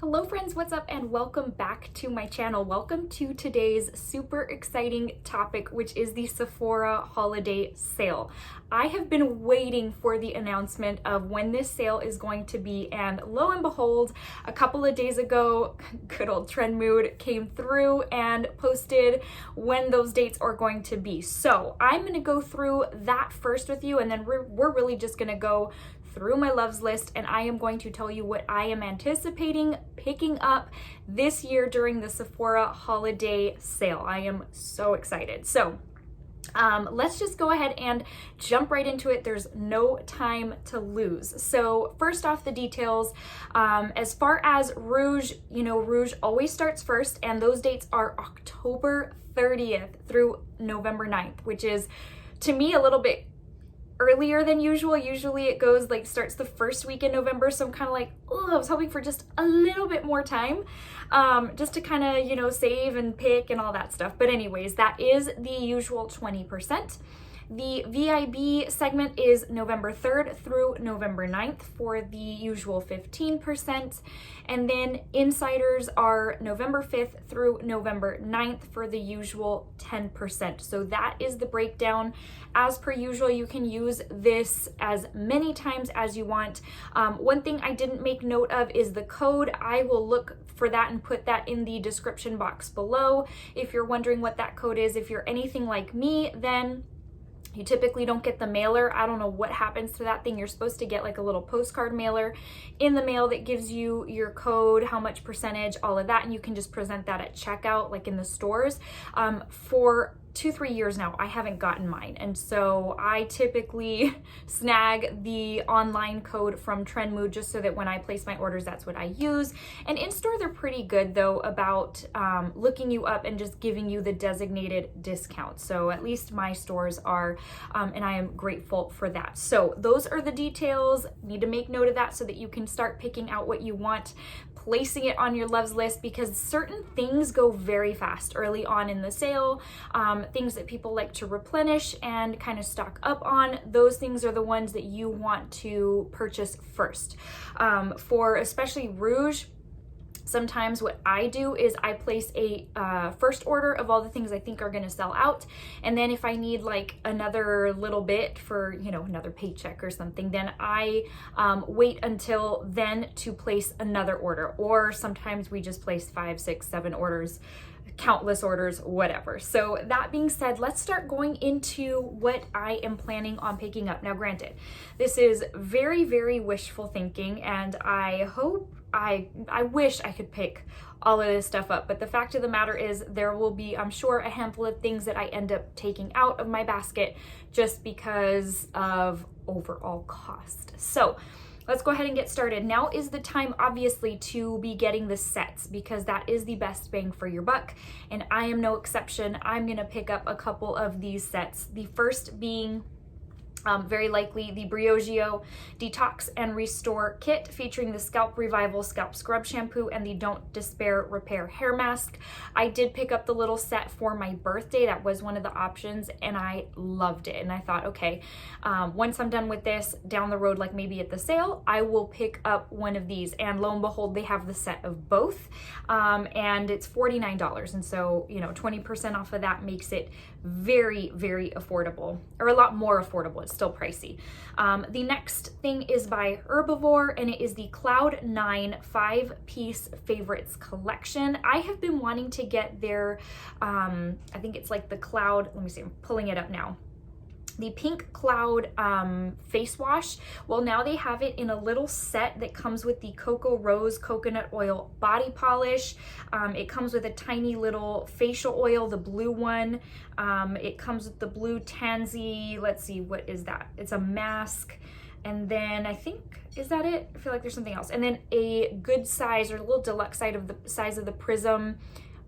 Hello friends, what's up and welcome back to my channel. Welcome to today's super exciting topic, which is the Sephora Holiday Sale. I have been waiting for the announcement of when this sale is going to be, and lo and behold, a couple of days ago, good old Trend Mood came through and posted when those dates are going to be. So I'm gonna go through that first with you, and then we're really just gonna go through my loves list, and I am going to tell you what I am anticipating picking up this year during the Sephora Holiday Sale. I am so excited. So let's just go ahead and jump right into it. There's no time to lose. So first off, the details. As far as Rouge, Rouge always starts first, and those dates are October 30th through November 9th, which is to me a little bit earlier than usual. Usually it goes starts the first week in November, so I'm kind of like, oh, I was hoping for just a little bit more time, just to kind of save and pick and all that stuff. But anyways, that is the usual 20%. The VIB segment is November 3rd through November 9th for the usual 15%. And then insiders are November 5th through November 9th for the usual 10%. So that is the breakdown. As per usual, you can use this as many times as you want. One thing I didn't make note of is the code. I will look for that and put that in the description box below. If you're wondering what that code is, if you're anything like me, then you typically don't get the mailer. I don't know what happens to that thing. You're supposed to get like a little postcard mailer in the mail that gives you your code, how much percentage, all of that, and you can just present that at checkout, like in the stores. For 2-3 years now, I haven't gotten mine, and so I typically snag the online code from Trend Mood just so that when I place my orders, that's what I use. And in store, they're pretty good though about looking you up and just giving you the designated discount. So at least my stores are, and I am grateful for that. So those are the details. Need to make note of that so that you can start picking out what you want, placing it on your loves list, because certain things go very fast early on in the sale. Things that people like to replenish and kind of stock up on, those things are the ones that you want to purchase first. For especially Rouge, sometimes what I do is I place a first order of all the things I think are going to sell out, and then if I need like another little bit for another paycheck or something, then I wait until then to place another order. Or sometimes we just place 5, 6, 7 orders, countless orders, whatever. So that being said, let's start going into what I am planning on picking up. Now granted, this is very, very wishful thinking, and I wish I could pick all of this stuff up, but the fact of the matter is there will be, I'm sure, a handful of things that I end up taking out of my basket just because of overall cost. So let's go ahead and get started. Now is the time, obviously, to be getting the sets, because that is the best bang for your buck, and I am no exception. I'm gonna pick up a couple of these sets. The first being very likely the Briogeo Detox and Restore Kit, featuring the Scalp Revival Scalp Scrub Shampoo and the Don't Despair Repair Hair Mask. I did pick up the little set for my birthday. That was one of the options, and I loved it. And I thought, okay, once I'm done with this, down the road, like maybe at the sale, I will pick up one of these. And lo and behold, they have the set of both, and it's $49. And so, 20% off of that makes it very, very affordable, or a lot more affordable. It's still pricey. The next thing is by Herbivore, and it is the Cloud 9 5-piece favorites collection. I have been wanting to get their, I think it's like the Cloud, let me see, I'm pulling it up now. The Pink Cloud face wash. Well, now they have it in a little set that comes with the Cocoa Rose Coconut Oil body polish. It comes with a tiny little facial oil, the blue one. It comes with the blue Tansy. Let's see, what is that? It's a mask. And then I think, is that it? I feel like there's something else. And then a good size, or a little deluxe size of the Prism,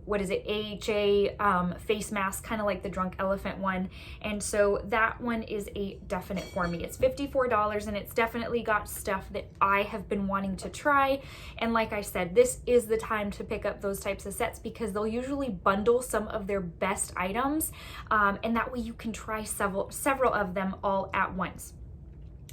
what is it, AHA face mask, kind of like the Drunk Elephant one. And so that one is a definite for me. It's $54, and it's definitely got stuff that I have been wanting to try. And like I said, this is the time to pick up those types of sets, because they'll usually bundle some of their best items, and that way you can try several of them all at once.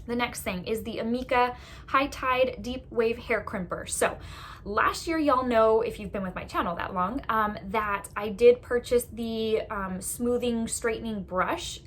The next thing is the Amika High Tide Deep Wave Hair Crimper. So last year, y'all know, if you've been with my channel that long, that I did purchase the smoothing straightening brush.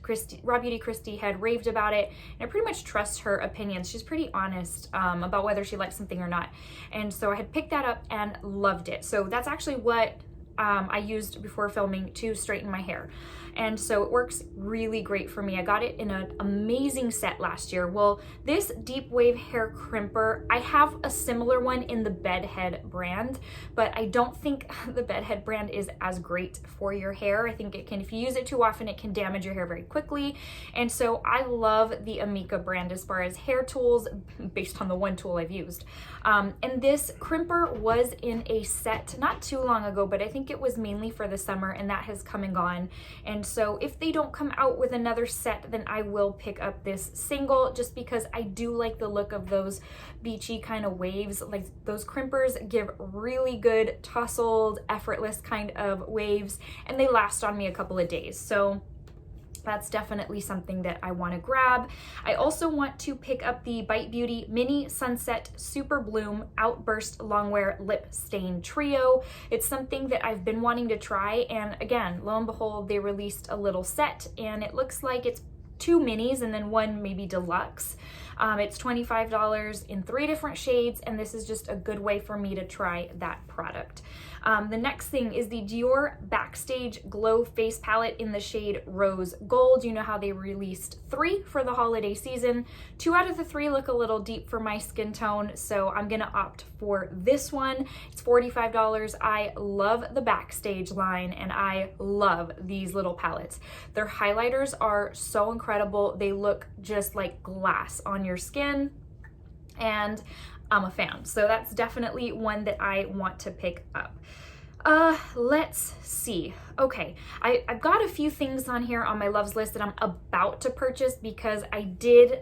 Raw Beauty Christy had raved about it, and I pretty much trust her opinions. She's pretty honest about whether she likes something or not. And so I had picked that up and loved it. So that's actually what I used before filming to straighten my hair. And so it works really great for me. I got it in an amazing set last year. Well, this Deep Wave Hair Crimper, I have a similar one in the Bedhead brand, but I don't think the Bedhead brand is as great for your hair. I think it can, if you use it too often, it can damage your hair very quickly. And so I love the Amika brand as far as hair tools, based on the one tool I've used. And this crimper was in a set not too long ago, but I think it was mainly for the summer, and that has come and gone. And so if they don't come out with another set, then I will pick up this single, just because I do like the look of those beachy kind of waves. Like, those crimpers give really good tousled, effortless kind of waves, and they last on me a couple of days. So that's definitely something that I want to grab. I also want to pick up the Bite Beauty Mini Sunset Superbloom Outburst Longwear Lip Stain Trio. It's something that I've been wanting to try, and again, lo and behold, they released a little set, and it looks like it's 2 minis and then one maybe deluxe. It's $25 in 3 different shades, and this is just a good way for me to try that product. The next thing is the Dior Backstage Glow Face Palette in the shade Rose Gold. You know how they released 3 for the holiday season. 2 out of the 3 look a little deep for my skin tone, so I'm gonna opt for this one. It's $45. I love the Backstage line, and I love these little palettes. Their highlighters are so incredible. They look just like glass on your skin, and I'm a fan. So that's definitely one that I want to pick up. Let's see. Okay, I've got a few things on here on my loves list that I'm about to purchase, because I did,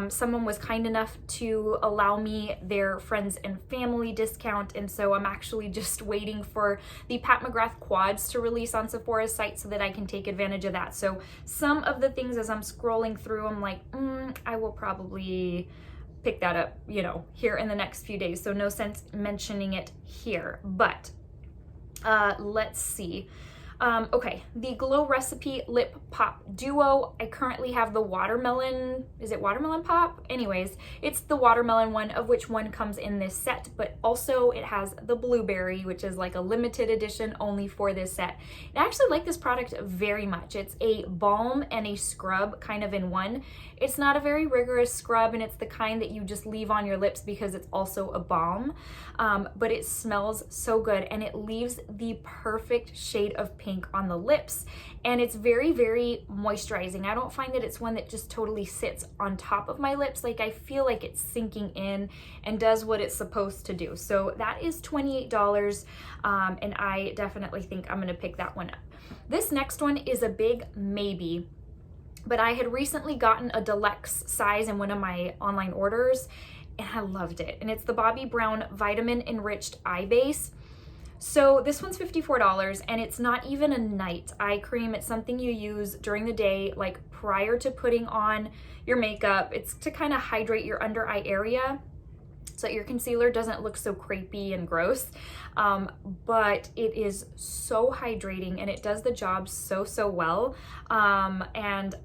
someone was kind enough to allow me their friends and family discount, and so I'm actually just waiting for the Pat McGrath quads to release on Sephora's site so that I can take advantage of that. So some of the things, as I'm scrolling through, I'm like, I will probably pick that up, you know, here in the next few days, so no sense mentioning it here. But let's see. Okay, the Glow Recipe Lip Pop Duo. I currently have the watermelon, is it watermelon pop? Anyways, it's the watermelon one, of which one comes in this set, but also it has the blueberry, which is like a limited edition only for this set. And I actually like this product very much. It's a balm and a scrub kind of in one. It's not a very rigorous scrub, and it's the kind that you just leave on your lips because it's also a balm, but it smells so good, and it leaves the perfect shade of pink on the lips, and it's very, very moisturizing. I don't find that it's one that just totally sits on top of my lips. Like, I feel like it's sinking in and does what it's supposed to do. So that is $28, and I definitely think I'm gonna pick that one up. This next one is a big maybe, but I had recently gotten a deluxe size in one of my online orders, and I loved it. And it's the Bobbi Brown Vitamin Enriched Eye Base. So this one's $54, and it's not even a night eye cream. It's something you use during the day, like prior to putting on your makeup. It's to kind of hydrate your under eye area so that your concealer doesn't look so crepey and gross. But it is so hydrating, and it does the job so well. And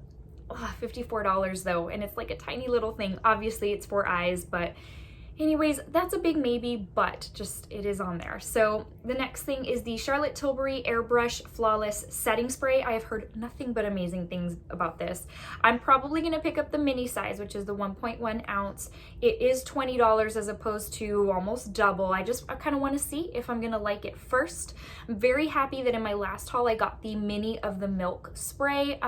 $54 though, and it's like a tiny little thing. Obviously it's for eyes, but anyways, that's a big maybe, but just it is on there. So the next thing is the Charlotte Tilbury Airbrush Flawless Setting Spray. I have heard nothing but amazing things about this. I'm probably going to pick up the mini size, which is the 1.1 ounce. It is $20 as opposed to almost double. I kind of want to see if I'm going to like it first. I'm very happy that in my last haul I got the mini of the milk spray,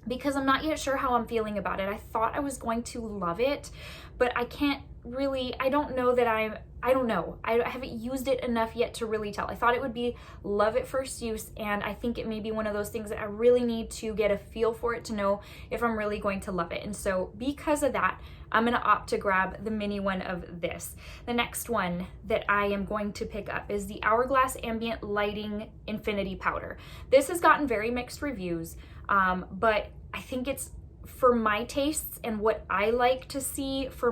because I'm not yet sure how I'm feeling about it. I thought I was going to love it, but I can't really, I don't know that I don't know. I haven't used it enough yet to really tell. I thought it would be love at first use, and I think it may be one of those things that I really need to get a feel for it to know if I'm really going to love it. And so because of that, I'm gonna opt to grab the mini one of this. The next one that I am going to pick up is the Hourglass Ambient Lighting Infinity Powder. This has gotten very mixed reviews, but I think it's for my tastes and what I like to see for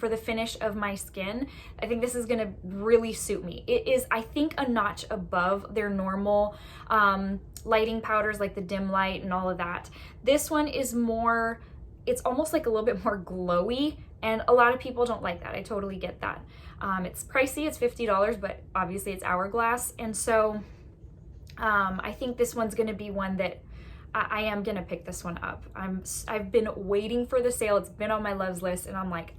the finish of my skin, I think this is gonna really suit me. It is, I think, a notch above their normal lighting powders like the dim light and all of that. This one is more, it's almost like a little bit more glowy, and a lot of people don't like that. I totally get that. It's pricey, it's $50, but obviously it's Hourglass, and so I think this one's gonna be one that I am gonna pick this one up. I've been waiting for the sale. It's been on my loves list, and I'm like,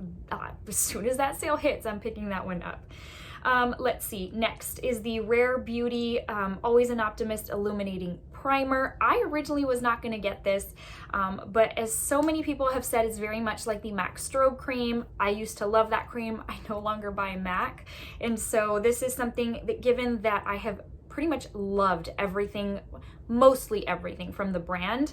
as soon as that sale hits, I'm picking that one up. Let's see, next is the Rare Beauty Always an Optimist Illuminating Primer. I originally was not gonna get this, but as so many people have said, it's very much like the MAC Strobe Cream. I used to love that cream. I no longer buy MAC. And so this is something that, given that I have pretty much loved everything, mostly everything from the brand.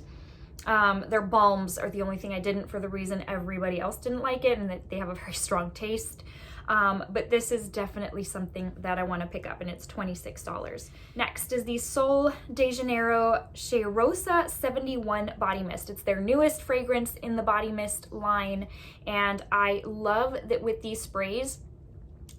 Their balms are the only thing I didn't, for the reason everybody else didn't like it, and that they have a very strong taste. But this is definitely something that I want to pick up, and it's $26. Next is the Sol de Janeiro Cheirosa 71 Body Mist. It's their newest fragrance in the body mist line, and I love that with these sprays,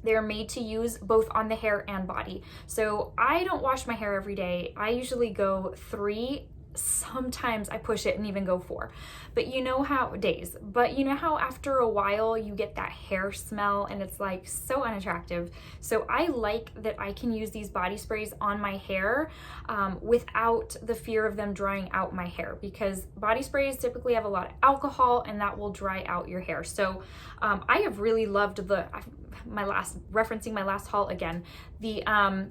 they're made to use both on the hair and body. So I don't wash my hair every day. I usually go 3, sometimes I push it and even go 4. But you know how, days, but you know how after a while you get that hair smell and it's like so unattractive. So I like that I can use these body sprays on my hair without the fear of them drying out my hair, because body sprays typically have a lot of alcohol and that will dry out your hair. So I have really loved referencing my last haul again, the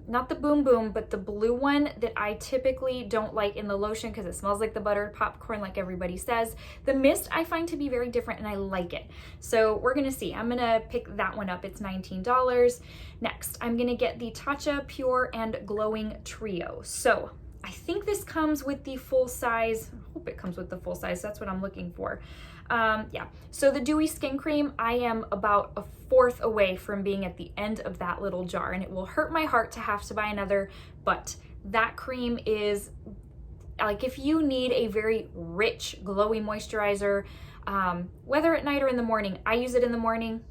not the Boom Boom, but the blue one that I typically don't like in the lotion because it smells like the buttered popcorn, like everybody says. The mist I find to be very different and I like it. So we're gonna see. I'm gonna pick that one up. It's $19. Next, I'm gonna get the Tatcha Pure and Glowing Trio. So I think this comes with the full size. I hope it comes with the full size. That's what I'm looking for. Yeah, so the Dewy Skin Cream, I am about a 1/4 away from being at the end of that little jar, and it will hurt my heart to have to buy another, but that cream is, like, if you need a very rich, glowy moisturizer, whether at night or in the morning, I use it in the morning.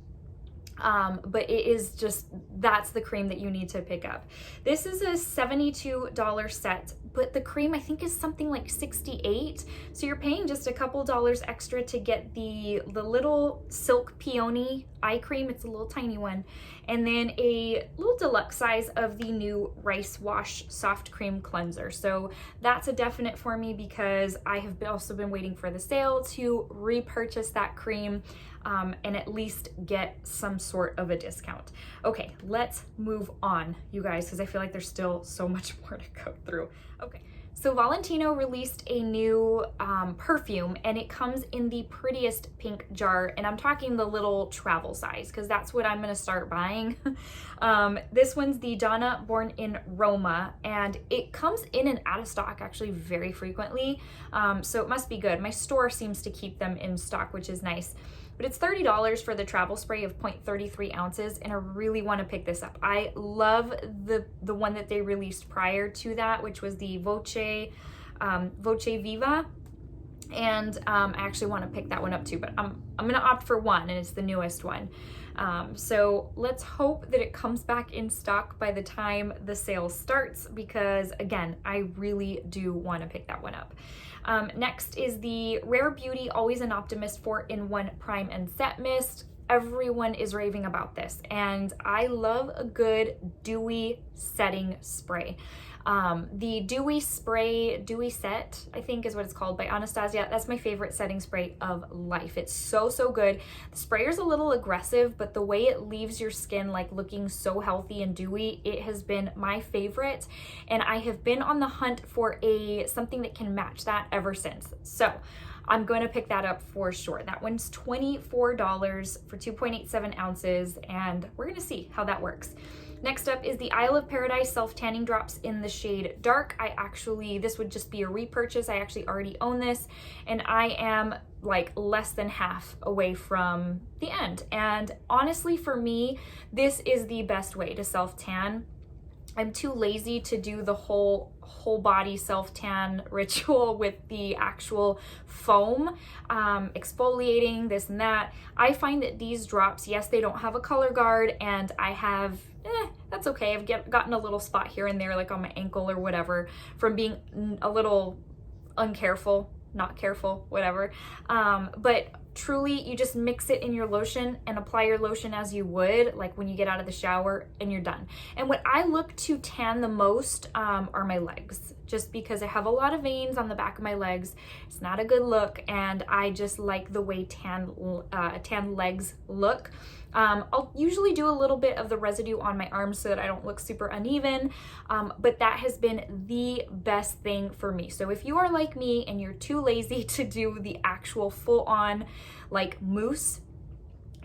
But it is just, that's the cream that you need to pick up. This is a $72 set, but the cream I think is something like $68. So you're paying just a couple dollars extra to get the little Silk Peony eye cream. It's a little tiny one. And then a little deluxe size of the new Rice Wash Soft Cream Cleanser. So that's a definite for me because I have also been waiting for the sale to repurchase that cream. And at least get some sort of a discount. Okay, let's move on, you guys, because I feel like there's still so much more to go through. Okay, so Valentino released a new perfume, and it comes in the prettiest pink jar, and I'm talking the little travel size, because that's what I'm gonna start buying. This one's the Donna Born in Roma, and it comes in and out of stock actually very frequently, so it must be good. My store seems to keep them in stock, which is nice. But it's $30 for the travel spray of 0.33 ounces, and I really want to pick this up. I love the one that they released prior to that, which was the Voce Viva, and I actually want to pick that one up too, but I'm going to opt for one, and it's the newest one. So let's hope that it comes back in stock by the time the sale starts, because again, I really do want to pick that one up. Next is the Rare Beauty Always an Optimist 4-in-1 Prime and Set Mist. Everyone is raving about this, and I love a good dewy setting spray. The Dewy Set, I think is what it's called, by Anastasia. That's my favorite setting spray of life. It's so good. The sprayer's a little aggressive, but the way it leaves your skin like looking so healthy and dewy, it has been my favorite, and I have been on the hunt for something that can match that ever since. So I'm going to pick that up for sure. That one's $24 for 2.87 ounces, and we're going to see how that works. Next up is the Isle of Paradise Self Tanning Drops in the shade Dark. This would just be a repurchase. I actually already own this, and I am like less than half away from the end. And honestly, for me, this is the best way to self tan. I'm too lazy to do the whole body self tan ritual with the actual foam, exfoliating this and that. I find that these drops, yes, they don't have a color guard, and I have, that's okay. I've gotten a little spot here and there, like on my ankle or whatever, from being a little uncareful, not careful, whatever. But truly, you just mix it in your lotion and apply your lotion as you would, like when you get out of the shower, and you're done. And what I look to tan the most are my legs, just because I have a lot of veins on the back of my legs. It's not a good look, and I just like the way tan legs look. I'll usually do a little bit of the residue on my arms so that I don't look super uneven, but that has been the best thing for me. So if you are like me and you're too lazy to do the actual full-on like mousse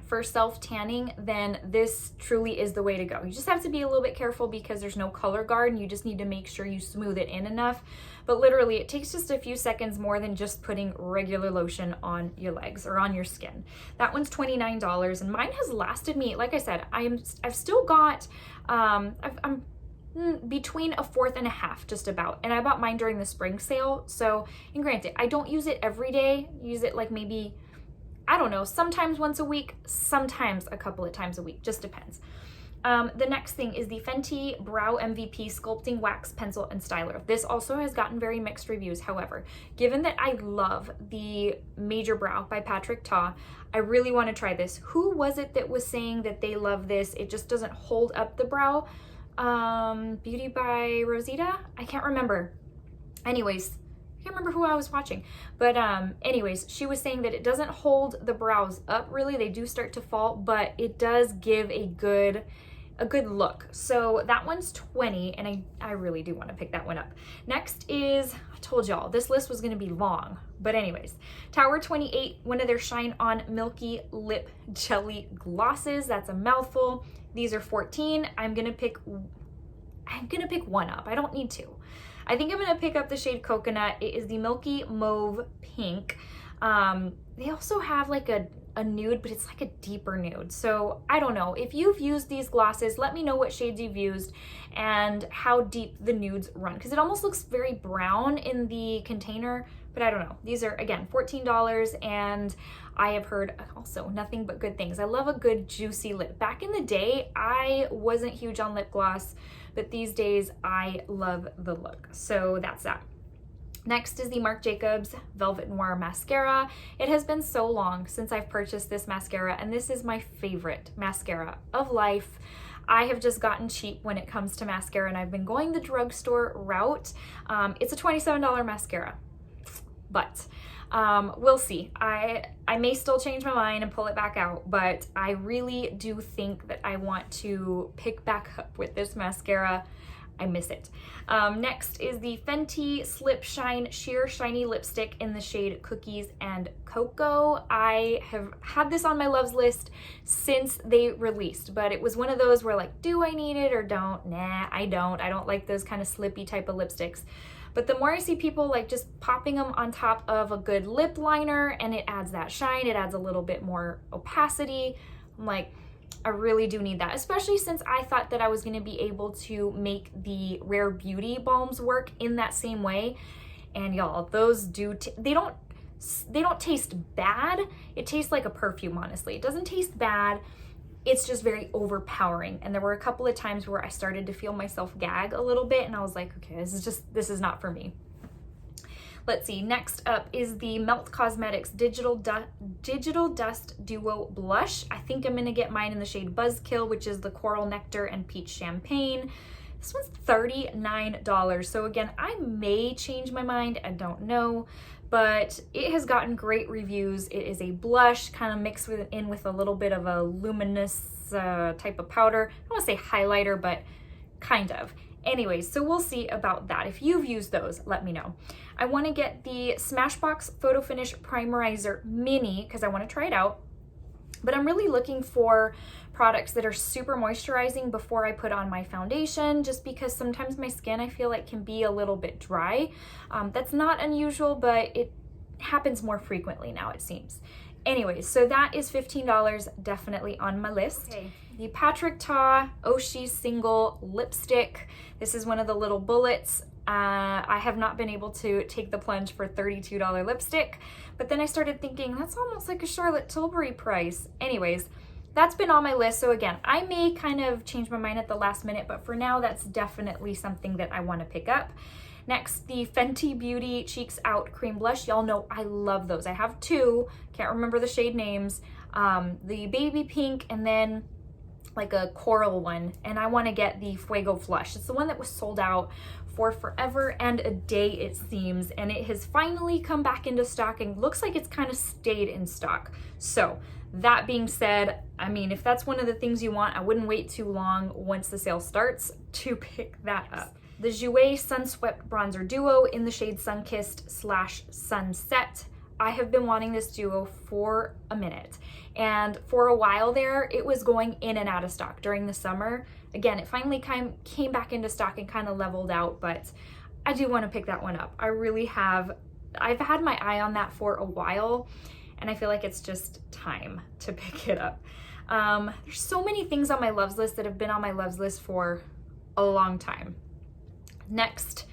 for self-tanning, then this truly is the way to go. You just have to be a little bit careful because there's no color guard, and you just need to make sure you smooth it in enough. But literally, it takes just a few seconds more than just putting regular lotion on your legs or on your skin. That one's $29, and mine has lasted me, like I said, I've still got, I'm between a fourth and a half, just about. And I bought mine during the spring sale. So, and granted, I don't use it every day. Use it like maybe, I don't know, sometimes once a week, sometimes a couple of times a week, just depends. The next thing is the Fenty Brow MVP Sculpting Wax Pencil and Styler. This also has gotten very mixed reviews. However, given that I love the Major Brow by Patrick Ta, I really want to try this. Who was it that was saying that they love this? It just doesn't hold up the brow. Beauty by Rosita? I can't remember. Anyways, I can't remember who I was watching, but anyways, she was saying that it doesn't hold the brows up really. They do start to fall, but it does give a good look. So that one's $20, and I really do want to pick that one up. Next is, I told y'all this list was going to be long, but anyways, Tower 28, one of their Shine On Milky Lip Jelly glosses. That's a mouthful. These are $14. I'm gonna pick one up. I don't need to. I think I'm gonna pick up the shade Coconut. It is the Milky Mauve Pink. They also have like a nude, but it's like a deeper nude. So I don't know. If you've used these glosses, let me know what shades you've used and how deep the nudes run, because it almost looks very brown in the container, but I don't know. These are, again, $14, and I have heard also nothing but good things. I love a good juicy lip. Back in the day, I wasn't huge on lip gloss, but these days I love the look. So that's that. Next is the Marc Jacobs Velvet Noir Mascara. It has been so long since I've purchased this mascara, and this is my favorite mascara of life. I have just gotten cheap when it comes to mascara, and I've been going the drugstore route. It's a $27 mascara, but we'll see. I may still change my mind and pull it back out, but I really do think that I want to pick back up with this mascara. I miss it. Next is the Fenty Slip Shine Sheer Shiny Lipstick in the shade Cookies and Cocoa. I have had this on my loves list since they released, but it was one of those where like, do I need it or don't? Nah, I don't. I don't like those kind of slippy type of lipsticks. But the more I see people like just popping them on top of a good lip liner, and it adds that shine, it adds a little bit more opacity, I'm like, I really do need that, especially since I thought that I was going to be able to make the Rare Beauty balms work in that same way. And y'all, those do, they don't taste bad. It tastes like a perfume, honestly. It doesn't taste bad. It's just very overpowering. And there were a couple of times where I started to feel myself gag a little bit, and I was like, okay, this is not for me. Let's see, next up is the Melt Cosmetics Digital Dust Duo Blush. I think I'm gonna get mine in the shade Buzzkill, which is the Coral Nectar and Peach Champagne. This one's $39. So again, I may change my mind, I don't know, but it has gotten great reviews. It is a blush, kind of mixed in with a little bit of a luminous type of powder. I don't wanna say highlighter, but kind of. Anyways, so we'll see about that. If you've used those, let me know. I want to get the Smashbox Photo Finish Primerizer Mini because I want to try it out. But I'm really looking for products that are super moisturizing before I put on my foundation, just because sometimes my skin, I feel like, can be a little bit dry. That's not unusual, but it happens more frequently now, it seems. Anyways, so that is $15, definitely on my list. Okay. The Patrick Ta Oshii Single Lipstick. This is one of the little bullets. I have not been able to take the plunge for $32 lipstick, but then I started thinking that's almost like a Charlotte Tilbury price. Anyways, that's been on my list. So again, I may kind of change my mind at the last minute, but for now, that's definitely something that I want to pick up. Next, the Fenty Beauty Cheeks Out Cream Blush. Y'all know I love those. I have two, can't remember the shade names. The baby pink and then like a coral one. And I want to get the Fuego Flush. It's the one that was sold out for forever and a day, it seems. And it has finally come back into stock and looks like it's kind of stayed in stock. So that being said, I mean, if that's one of the things you want, I wouldn't wait too long once the sale starts to pick that up. The Jouer Sunswept Bronzer Duo in the shade Sunkissed / Sunset. I have been wanting this duo for a minute. And for a while there, it was going in and out of stock during the summer. Again, it finally came back into stock and kind of leveled out, but I do want to pick that one up. I really have. I've had my eye on that for a while, and I feel like it's just time to pick it up. There's so many things on my loves list that have been on my loves list for a long time. Next,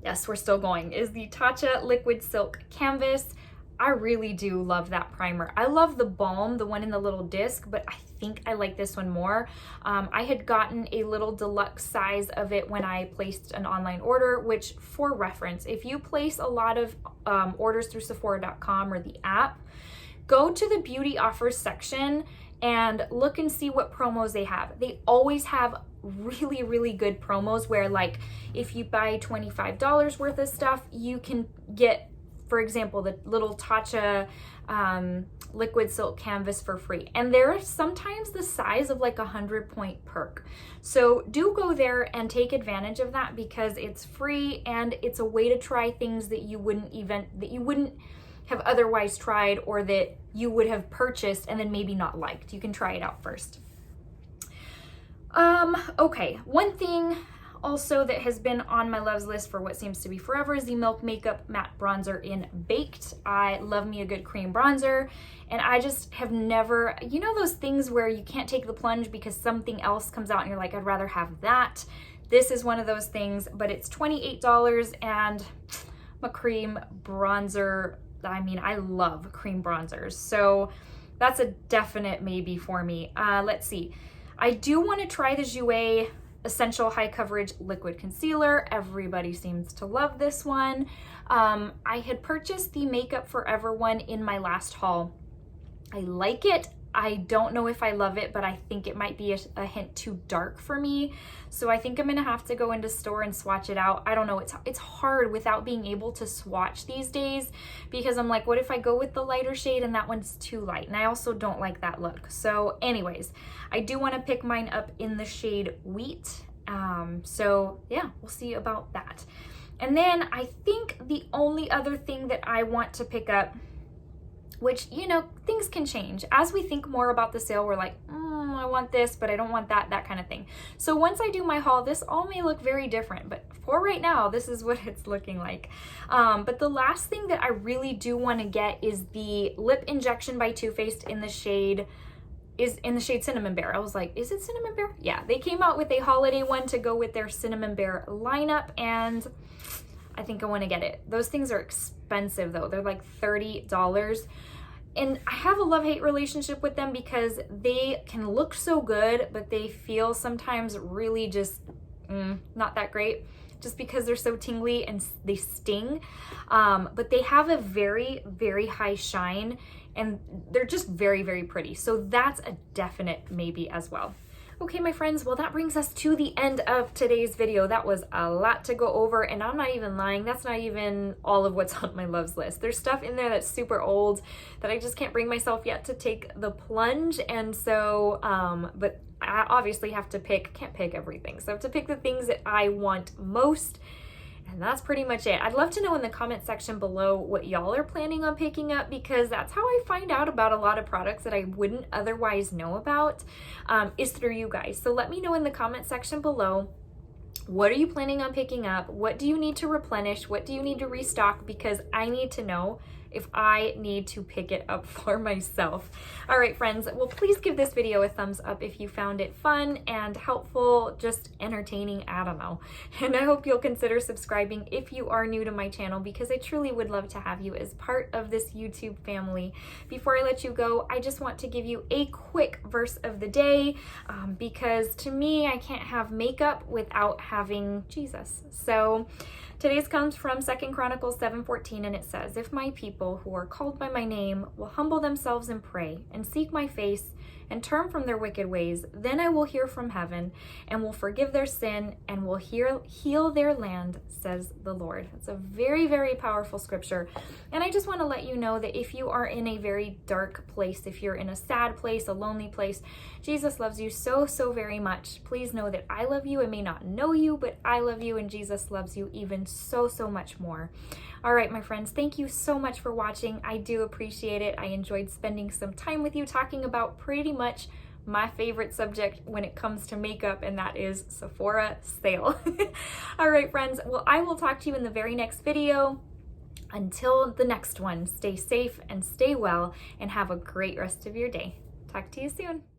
yes, we're still going, is the Tatcha Liquid Silk Canvas. I really do love that primer. I love the balm, the one in the little disc, but I think I like this one more. I had gotten a little deluxe size of it when I placed an online order, which for reference, if you place a lot of orders through Sephora.com or the app, go to the beauty offers section and look and see what promos they have. They always have really, really good promos where, like, if you buy $25 worth of stuff, you can get, for example, the little Tatcha liquid silk canvas for free. And they're sometimes the size of like a 100-point perk. So do go there and take advantage of that because it's free and it's a way to try things that you wouldn't have otherwise tried or that you would have purchased and then maybe not liked. You can try it out first. Okay, one thing also that has been on my loves list for what seems to be forever is the Milk Makeup Matte Bronzer in Baked. I love me a good cream bronzer, and I just have never, you know those things where you can't take the plunge because something else comes out and you're like, I'd rather have that. This is one of those things, but it's $28 and I'm a cream bronzer. I mean, I love cream bronzers, so that's a definite maybe for me. Let's see. I do want to try the Jouer Essential High Coverage Liquid Concealer. Everybody seems to love this one. I had purchased the Makeup Forever one in my last haul. I like it. I don't know if I love it, but I think it might be a hint too dark for me. So I think I'm gonna have to go into store and swatch it out. I don't know, it's hard without being able to swatch these days because I'm like, what if I go with the lighter shade and that one's too light? And I also don't like that look. So anyways, I do wanna pick mine up in the shade Wheat. So yeah, we'll see about that. And then I think the only other thing that I want to pick up, which, you know, things can change. As we think more about the sale, we're like, I want this, but I don't want that kind of thing. So once I do my haul, this all may look very different, but for right now, this is what it's looking like. But the last thing that I really do want to get is the Lip Injection by Too Faced in the shade Cinnamon Bear. I was like, is it Cinnamon Bear? Yeah, they came out with a holiday one to go with their Cinnamon Bear lineup, and I think I want to get it. Those things are expensive though. They're like $30. And I have a love-hate relationship with them because they can look so good, but they feel sometimes really just not that great just because they're so tingly and they sting. But they have a very, very high shine and they're just very, very pretty. So that's a definite maybe as well. Okay, my friends, well, that brings us to the end of today's video. That was a lot to go over, and I'm not even lying. That's not even all of what's on my loves list. There's stuff in there that's super old that I just can't bring myself yet to take the plunge, and so, but I obviously have to can't pick everything. So I have to pick the things that I want most, and that's pretty much it. I'd love to know in the comment section below what y'all are planning on picking up because that's how I find out about a lot of products that I wouldn't otherwise know about, is through you guys. So let me know in the comment section below, what are you planning on picking up? What do you need to replenish? What do you need to restock? Because I need to know if I need to pick it up for myself. All right, friends, well, please give this video a thumbs up if you found it fun and helpful, just entertaining, I don't know. And I hope you'll consider subscribing if you are new to my channel, because I truly would love to have you as part of this YouTube family. Before I let you go, I just want to give you a quick verse of the day, because to me, I can't have makeup without having Jesus. So today's comes from 2 Chronicles 7:14, and it says, "If my people who are called by my name will humble themselves and pray and seek my face and turn from their wicked ways, then I will hear from heaven and will forgive their sin and will heal their land, says the Lord." It's a very, very powerful scripture. And I just want to let you know that if you are in a very dark place, if you're in a sad place, a lonely place, Jesus loves you so, so very much. Please know that I love you. I may not know you, but I love you, and Jesus loves you even so, so much more. All right, my friends, thank you so much for watching. I do appreciate it. I enjoyed spending some time with you talking about pretty much my favorite subject when it comes to makeup, and that is Sephora sale. All right, friends, well, I will talk to you in the very next video. Until the next one, stay safe and stay well, and have a great rest of your day. Talk to you soon.